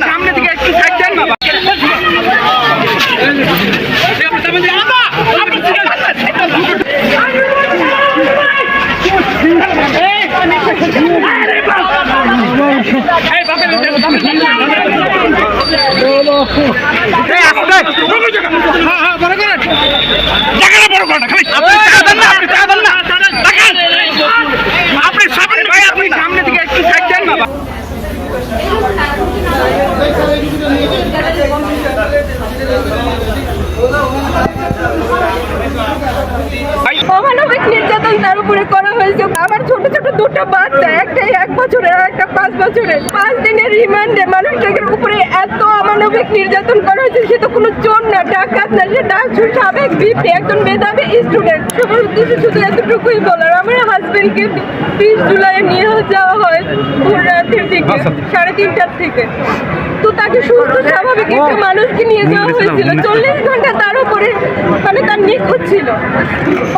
সামনে থেকে একটু সাইড দেন না। সামনে থেকে একটু সাইড দেন না। অমানবিক নির্যাতন তার উপরে করা হয়েছে। আমার ছোট ছোট দুটো বাচ্চা, একটা 1 বছরের আর একটা 5 বছরের। 5 দিনের রিমান্ডে মানুষটাকে উপরে এত অমানবিক নির্যাতন করা হয়েছে। সে তো কোনো চোর না, ডাকাত না, সে সাবেক বিপি, একজন মেধাবী স্টুডেন্ট। সবার উদ্দেশ্যে শুধু এতটুকুই বলার, আমার হাজবেন্ডকে 20 জুলাই নিয়ে যাওয়া হয় ভোর রাতের দিকে 3:30টার থেকে। তো তাকে সুস্থ স্বাভাবিক একটা মানুষকে নিয়ে যাওয়া হয়েছিল। 40 ঘন্টা তার উপরে মানে তার নিখোঁজ ছিল।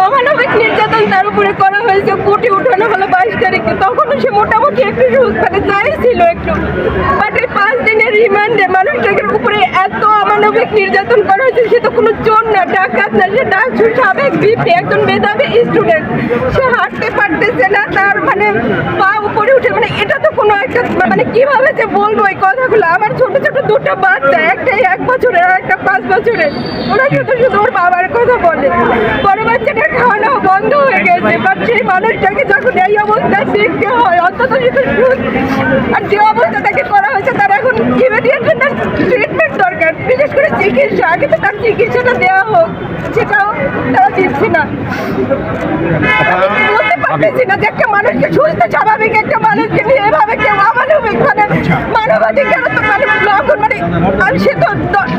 অমানবিক নির্যাতন তার উপরে করা হয়েছে। কোর্টে উঠানো হলো 22 তারিখে। তখনও সে মোটামুটি একটু মানে চাইছিল একটু, বাট এই 5 দিনের রিমান্ডে মানুষটাকে উপরে এত অমানবিক নির্যাতন করা হয়েছে। সে তো কোনো চোর না, ডাকাত না, সে সাবেক বিপি, একজন মেধাবী স্টুডেন্ট। সে হাঁটতে পারতেছে না, তার মানে পা উপরে উঠে, মানে এটা তো কোনো একটা মানে কিভাবে যে বলবো এই কথাগুলো। আমার ছোট ছোট দুটো বাচ্চা, একটা 1 বছরের আর একটা 5 বছরের। ওরা শুধু শুধু ওর বাবার কথা বলে। বড় বাচ্চাটার খাওয়ানো বন্ধ হয়ে গেছে, বাট সেই মানুষটাকে যখন এই অবস্থায় দেখতে হয়, অন্তত আর যে অবস্থা তাকে করা হয়েছে, তার এখন ইমিডিয়েট ট্রিটমেন্ট দরকার, বিশেষ করে চিকিৎসা। আগে তো তার চিকিৎসাটা দেওয়া হোক, সেটাও তারা দিচ্ছে না। বলতে পারতেছি না যে একটা মানুষকে সুস্থ স্বাভাবিক একটা মানুষকে নিয়ে এভাবে কেউ অমানবিক মানে মানবাধিকার তো মানে লঙ্ঘন, মানে আর সে তো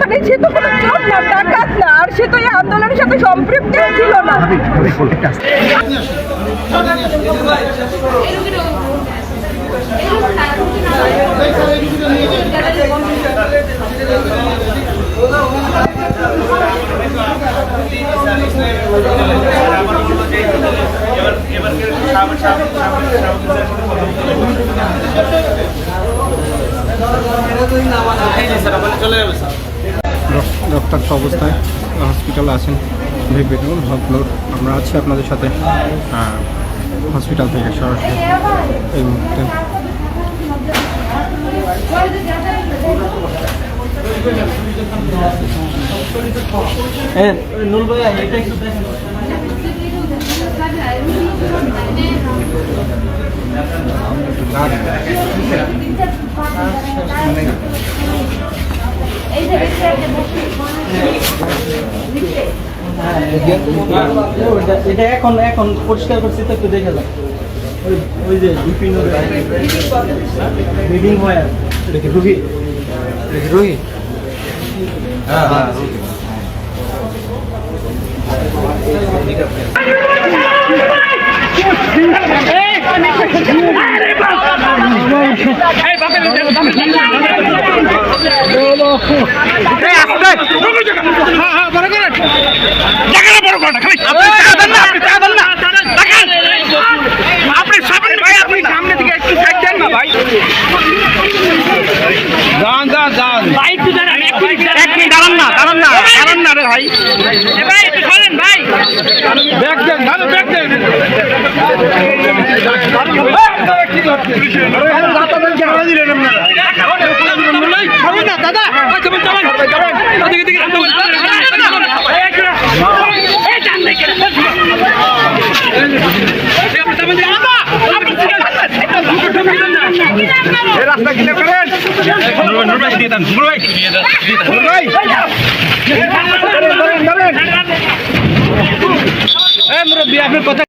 মানে সে তো কোনো চোর না, ডাকাত না, আর সে তো এই আন্দোলনের সাথে সম্পৃক্ত ছিল না। রক্তাক্ত অবস্থায় হসপিটালে আছেন ভিপিনুর হকনুর। আমরা আছি আপনাদের সাথে হসপিটাল থেকে সরাসরি এই মুহূর্তে। এটা এখন পরিষ্কার করছি তো একটু দেখে যাও। ওই যে বিভিন্ন ব্লিডিং হয় রুহি রুহি হ্যাঁ হ্যাঁ সামনে থেকে একটু সাইড দেন না ভাই। দাঁড়ান না রে ভাই। একটু সরেন ভাই। ব্যাগ দেন, ব্যাগ দেন। রাস্তা কিনে করেন মুরব্বী, আপনার কথা